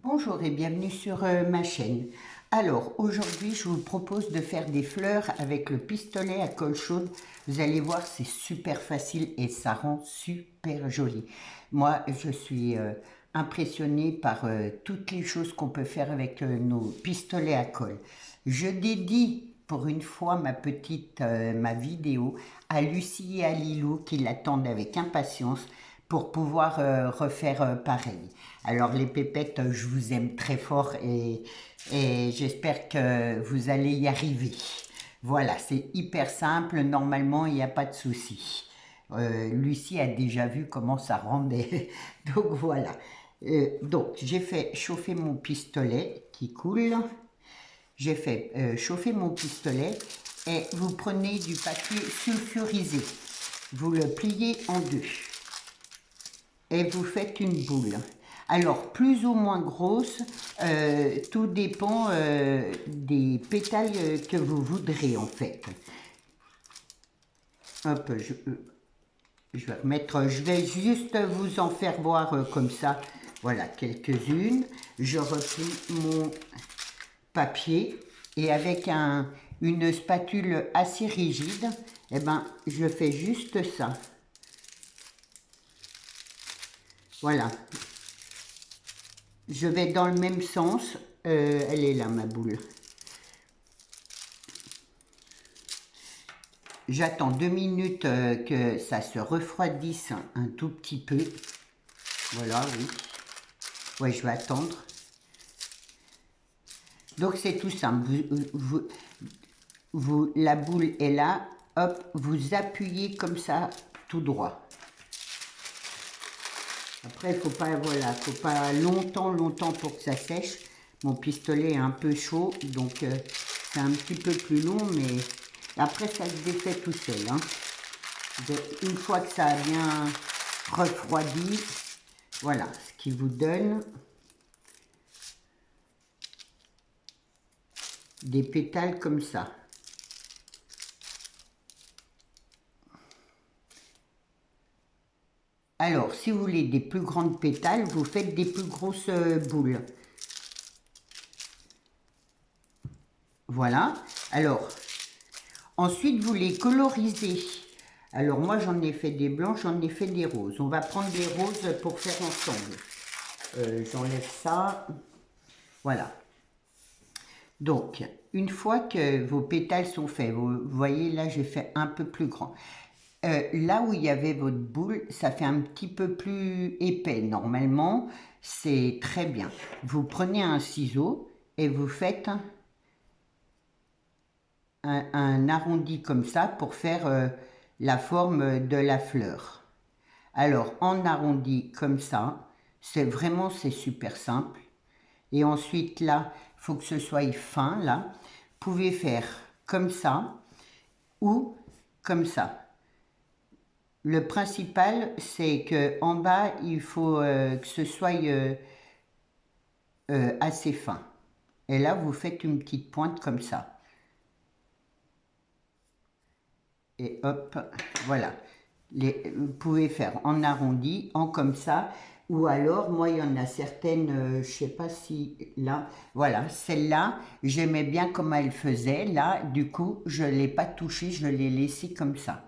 Bonjour et bienvenue sur ma chaîne. Alors aujourd'hui je vous propose de faire des fleurs avec le pistolet à colle chaude. Vous allez voir, c'est super facile et ça rend super joli. Moi je suis impressionnée par toutes les choses qu'on peut faire avec nos pistolets à colle. Je dédie pour une fois ma vidéo à Lucie et à Lilou qui l'attendent avec impatience pour pouvoir refaire pareil. Alors les pépettes, je vous aime très fort et j'espère que vous allez y arriver. Voilà, c'est hyper simple, normalement il n'y a pas de souci. Lucie a déjà vu comment ça rendait, donc voilà. Donc j'ai fait chauffer mon pistolet qui coule. J'ai fait chauffer mon pistolet et vous prenez du papier sulfurisé. Vous le pliez en deux et vous faites une boule. Alors, plus ou moins grosse, tout dépend des pétales que vous voudrez en fait. Hop, je vais remettre, je vais juste vous en faire voir comme ça. Voilà, quelques-unes. Je replie mon papier et avec une spatule assez rigide, eh ben, je fais juste ça. Voilà. Je vais dans le même sens. Elle est là, ma boule. J'attends 2 minutes que ça se refroidisse un tout petit peu. Voilà, oui. Ouais, je vais attendre. Donc, c'est tout simple. La boule est là. Hop, vous appuyez comme ça, tout droit. Après, faut pas longtemps pour que ça sèche. Mon pistolet est un peu chaud, donc c'est un petit peu plus long, mais après ça se défait tout seul. Hein. Une fois que ça a bien refroidi, voilà, ce qui vous donne des pétales comme ça. Alors, si vous voulez des plus grandes pétales, vous faites des plus grosses boules. Voilà. Alors, ensuite, vous les colorisez. Alors, moi, j'en ai fait des blancs, j'en ai fait des roses. On va prendre des roses pour faire ensemble. J'enlève ça. Voilà. Donc, une fois que vos pétales sont faits, vous voyez, là, j'ai fait un peu plus grand. Là où il y avait votre boule, ça fait un petit peu plus épais. Normalement, c'est très bien. Vous prenez un ciseau et vous faites un arrondi comme ça pour faire la forme de la fleur. Alors, en arrondi comme ça, c'est super simple. Et ensuite, là, il faut que ce soit fin, là. Vous pouvez faire comme ça ou comme ça. Le principal, c'est que en bas, il faut que ce soit assez fin. Et là, vous faites une petite pointe comme ça. Et hop, voilà. Vous pouvez faire en arrondi, en comme ça, ou alors, moi, il y en a certaines, je sais pas si, là, voilà, celle-là, j'aimais bien comment elle faisait, là, du coup, je ne l'ai pas touchée, je l'ai laissée comme ça.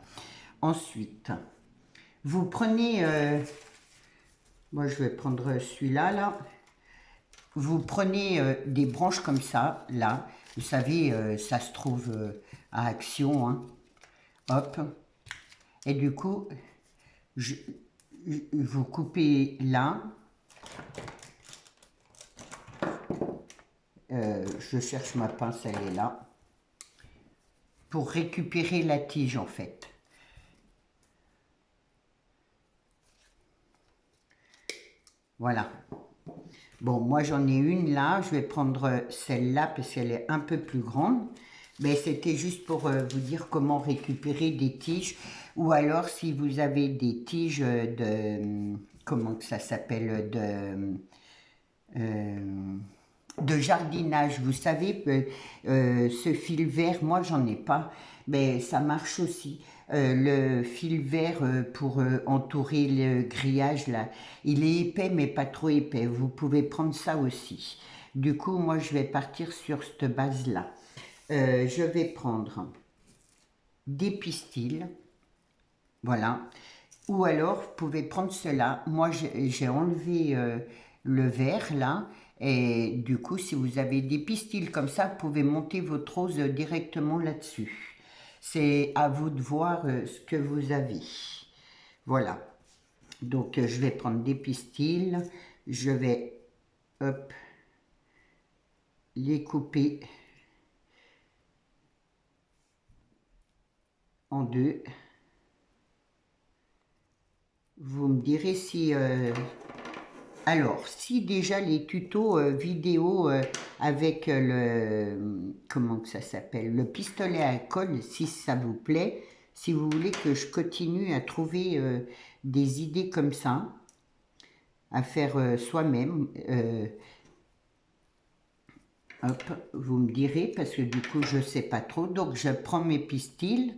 Ensuite, vous prenez, moi, je vais prendre celui-là, là, vous prenez des branches comme ça, là, vous savez, ça se trouve à Action, hein. Hop, et du coup, vous coupez là, je cherche ma pince, elle est là, pour récupérer la tige en fait. Voilà. Bon, moi j'en ai une là, je vais prendre celle-là parce qu'elle est un peu plus grande. Mais c'était juste pour vous dire comment récupérer des tiges. Ou alors si vous avez des tiges de... Comment que ça s'appelle de jardinage. Vous savez, ce fil vert, moi j'en ai pas. mais ça marche aussi. Le fil vert pour entourer le grillage, là, il est épais, mais pas trop épais. Vous pouvez prendre ça aussi. Du coup, moi, je vais partir sur cette base-là. Je vais prendre des pistils, voilà. Ou alors, vous pouvez prendre cela. Moi, j'ai enlevé le verre, là. Et du coup, si vous avez des pistils comme ça, vous pouvez monter votre rose directement là-dessus. C'est à vous de voir ce que vous avez. Voilà. Donc, je vais prendre des pistils. Je vais, hop, les couper en deux. Vous me direz si... alors, si déjà les tutos vidéo avec comment que ça s'appelle, le pistolet à colle, si ça vous plaît, si vous voulez que je continue à trouver des idées comme ça, à faire soi-même, hop, vous me direz, parce que du coup je ne sais pas trop. Donc je prends mes pistils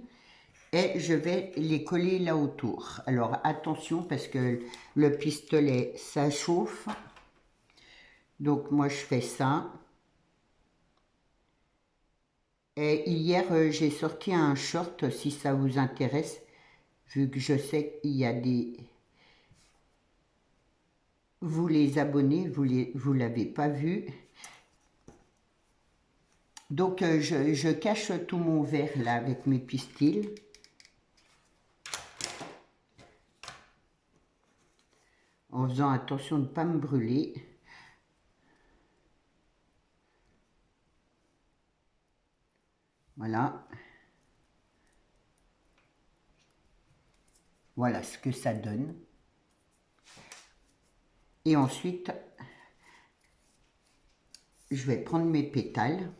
et je vais les coller là autour. Alors attention parce que le pistolet ça chauffe. Donc moi je fais ça. Et hier j'ai sorti un short si ça vous intéresse. Vu que je sais qu'il y a des... Vous les abonnés, vous l'avez pas vu. Donc je cache tout mon verre là avec mes pistils. En faisant attention de ne pas me brûler. Voilà. Voilà ce que ça donne. Et ensuite, je vais prendre mes pétales.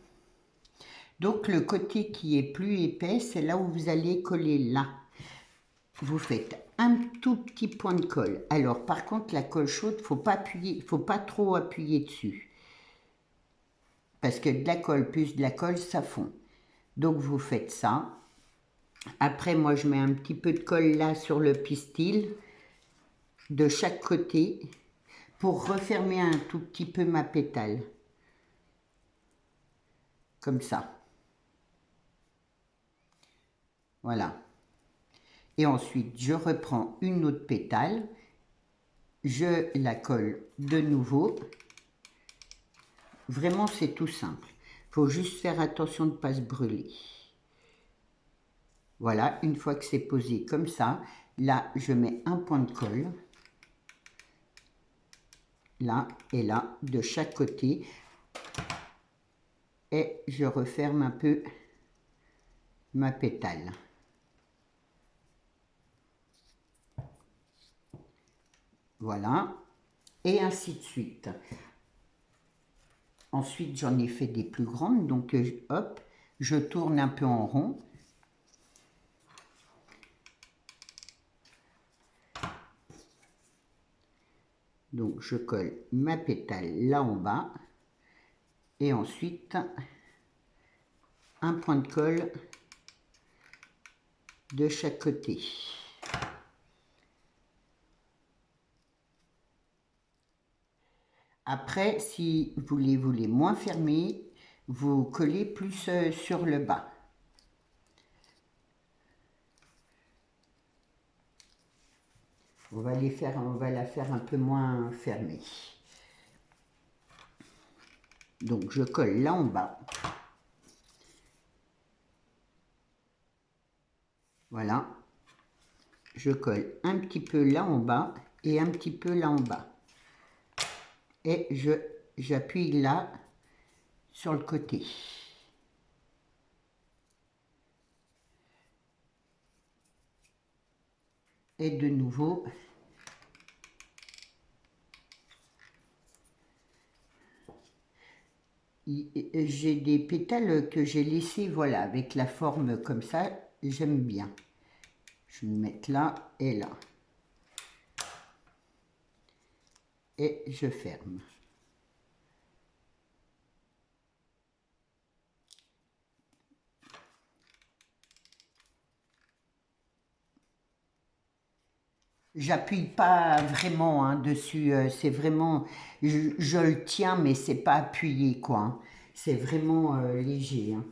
Donc le côté qui est plus épais, c'est là où vous allez coller là. Vous faites un tout petit point de colle. Alors par contre, la colle chaude, faut pas appuyer, faut pas trop appuyer dessus. Parce que de la colle plus de la colle, ça fond. Donc vous faites ça. Après, moi, je mets un petit peu de colle là sur le pistil, de chaque côté, pour refermer un tout petit peu ma pétale. Comme ça. Voilà. Et ensuite, je reprends une autre pétale, je la colle de nouveau. Vraiment, c'est tout simple. Il faut juste faire attention de ne pas se brûler. Voilà, une fois que c'est posé comme ça, là, je mets un point de colle. Là et là, de chaque côté. Et je referme un peu ma pétale. Voilà. Et ainsi de suite. Ensuite, j'en ai fait des plus grandes. Donc, hop, je tourne un peu en rond. Donc, je colle ma pétale là en bas. Et ensuite, un point de colle de chaque côté. Après, si vous les voulez moins fermés, vous collez plus sur le bas. On va la faire un peu moins fermée. Donc je colle là en bas. Voilà. Je colle un petit peu là en bas et un petit peu là en bas. Et j'appuie là sur le côté. Et de nouveau, j'ai des pétales que j'ai laissés, voilà, avec la forme comme ça, j'aime bien. Je vais me mettre là et là. Et je ferme. J'appuie pas vraiment hein, dessus, c'est vraiment, je le tiens mais c'est pas appuyé quoi, hein. C'est vraiment léger, hein.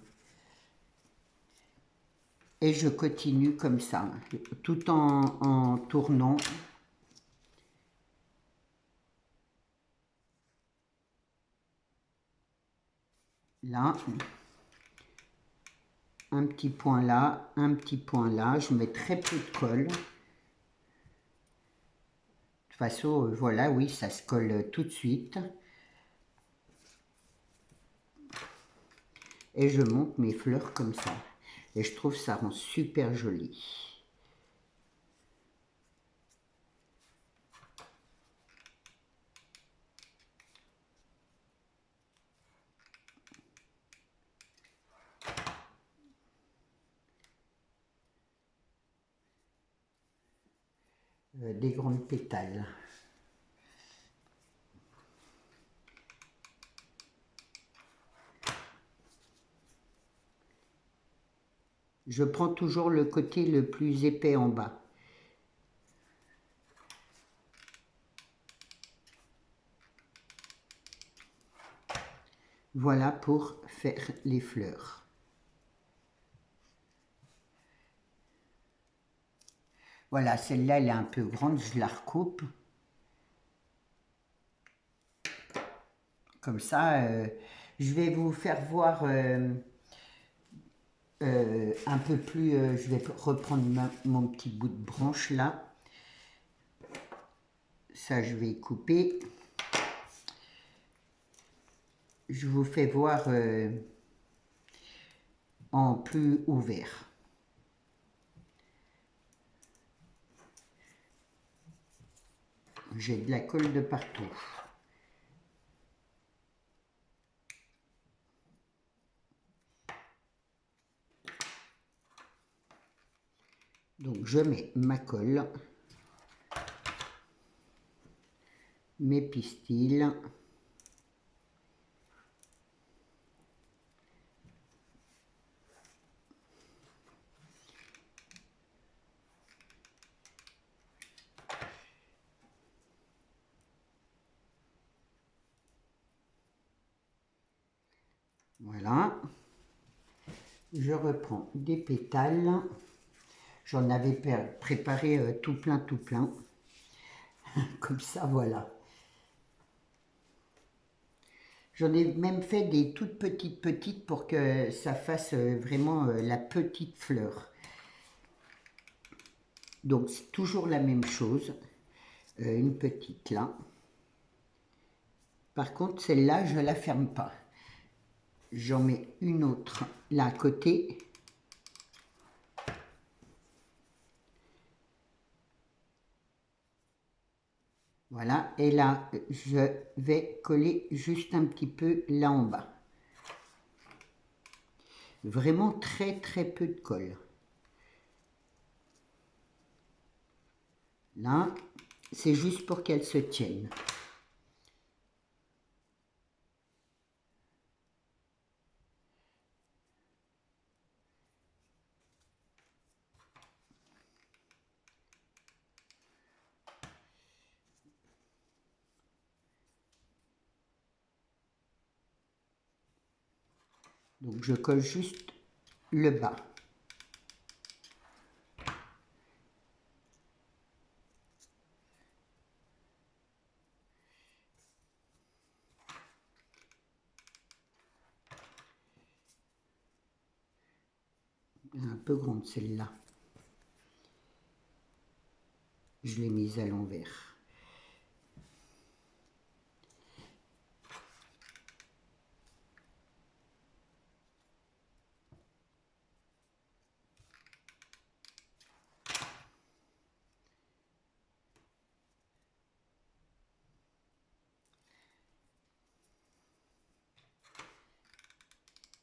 Et je continue comme ça, tout en tournant. Là, un petit point là, un petit point là, je mets très peu de colle. De toute façon, voilà, oui, ça se colle tout de suite. Et je monte mes fleurs comme ça. Et je trouve ça rend super joli. Des grandes pétales. Je prends toujours le côté le plus épais en bas. Voilà pour faire les fleurs. Voilà, celle-là, elle est un peu grande, je la recoupe. Comme ça, je vais vous faire voir un peu plus, je vais reprendre mon petit bout de branche là. Ça, je vais couper. Je vous fais voir en plus ouvert. J'ai de la colle de partout. Donc je mets ma colle, mes pistils, voilà. Je reprends des pétales. J'en avais préparé tout plein, tout plein. Comme ça, voilà. J'en ai même fait des toutes petites pour que ça fasse vraiment la petite fleur. Donc c'est toujours la même chose. Une petite là. Par contre, celle-là, je ne la ferme pas. J'en mets une autre là à côté. Voilà, et là, je vais coller juste un petit peu là en bas. Vraiment très peu de colle. Là, c'est juste pour qu'elle se tienne. Donc je colle juste le bas. Un peu grande celle-là. Je l'ai mise à l'envers.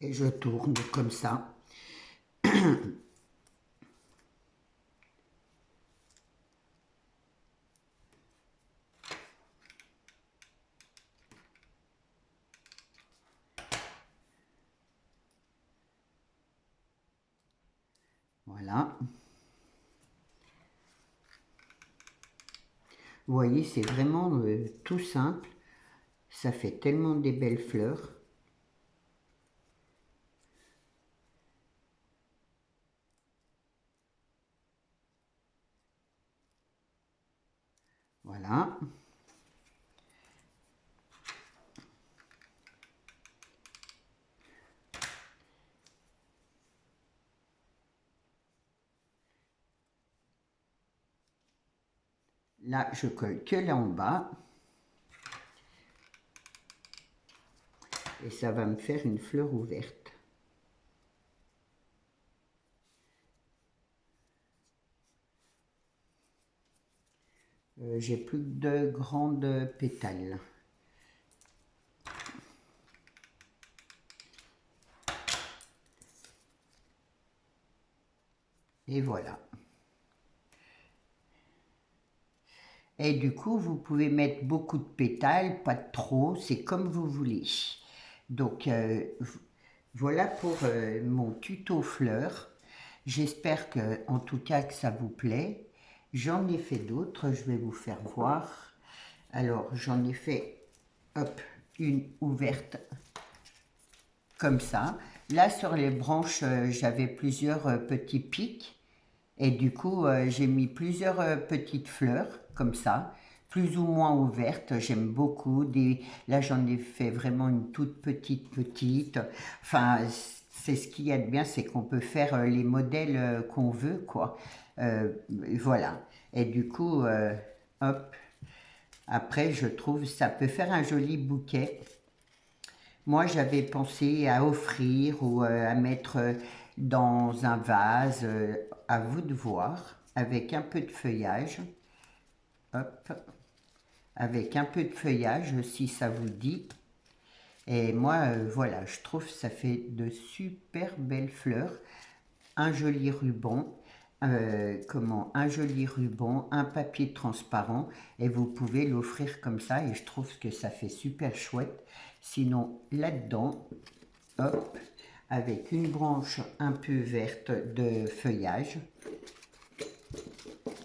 Et je tourne comme ça. Voilà. Vous voyez, c'est vraiment tout simple. Ça fait tellement des belles fleurs. Voilà. Là, je colle que là en bas. Et ça va me faire une fleur ouverte. J'ai plus de grandes pétales. Et voilà. Et du coup, vous pouvez mettre beaucoup de pétales, pas de trop, c'est comme vous voulez. Donc, voilà pour mon tuto fleurs. J'espère que, en tout cas, que ça vous plaît. J'en ai fait d'autres, je vais vous faire voir. Alors, j'en ai fait, hop, une ouverte comme ça. Là, sur les branches, j'avais plusieurs petits pics. Et du coup, j'ai mis plusieurs petites fleurs, comme ça, plus ou moins ouvertes. J'aime beaucoup. Là, j'en ai fait vraiment une toute petite. Enfin, c'est ce qu'il y a de bien, c'est qu'on peut faire les modèles qu'on veut, quoi. Voilà. Et du coup, hop, après, je trouve ça peut faire un joli bouquet. Moi, j'avais pensé à offrir ou à mettre dans un vase, à vous de voir, avec un peu de feuillage. Hop, avec un peu de feuillage, si ça vous dit. Et moi, voilà, je trouve que ça fait de super belles fleurs. Un joli ruban, un joli ruban, un papier transparent, et vous pouvez l'offrir comme ça, et je trouve que ça fait super chouette. Sinon, là-dedans, hop, avec une branche un peu verte de feuillage,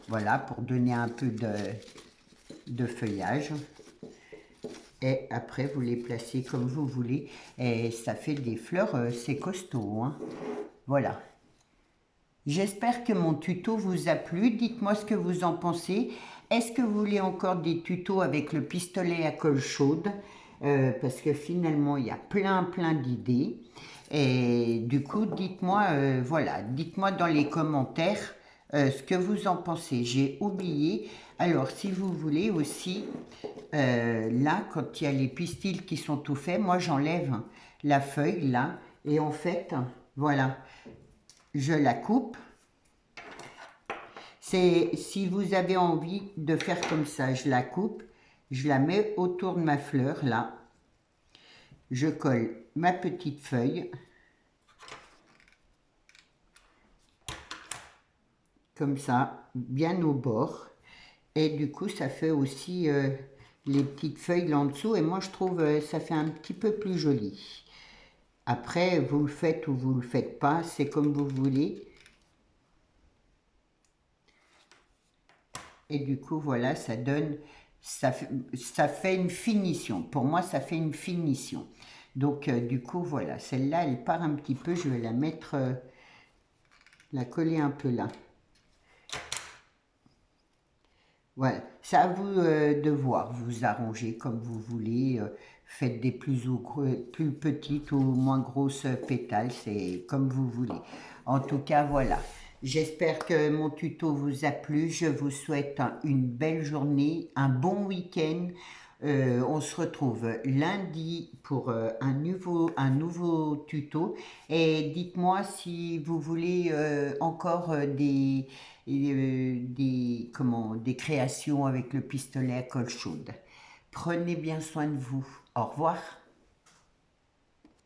voilà, pour donner un peu de feuillage. Et après, vous les placez comme vous voulez, et ça fait des fleurs, c'est costaud, hein. Voilà. J'espère que mon tuto vous a plu. Dites-moi ce que vous en pensez. Est-ce que vous voulez encore des tutos avec le pistolet à colle chaude? Parce que finalement, il y a plein d'idées. Et du coup, dites-moi, voilà, dites-moi dans les commentaires ce que vous en pensez. J'ai oublié. Alors, si vous voulez aussi, là, quand il y a les pistils qui sont tout faits, moi, j'enlève la feuille, là. Et en fait, voilà, je la coupe. Si vous avez envie de faire comme ça, je la coupe, je la mets autour de ma fleur, là. Je colle ma petite feuille, comme ça, bien au bord. Et du coup, ça fait aussi les petites feuilles là en dessous. Et moi, je trouve ça fait un petit peu plus joli. Après, vous le faites ou vous le faites pas, c'est comme vous voulez. Et du coup, voilà, ça donne, ça fait une finition. Pour moi, ça fait une finition. Donc, du coup, voilà, celle-là, elle part un petit peu. Je vais la mettre, la coller un peu là. Voilà, c'est à vous de voir, vous arrangez comme vous voulez. Faites des plus petites ou moins grosses pétales, c'est comme vous voulez. En tout cas, voilà. J'espère que mon tuto vous a plu. Je vous souhaite une belle journée, un bon week-end. On se retrouve lundi pour un nouveau tuto. Et dites-moi si vous voulez encore des créations avec le pistolet à colle chaude. Prenez bien soin de vous. Au revoir.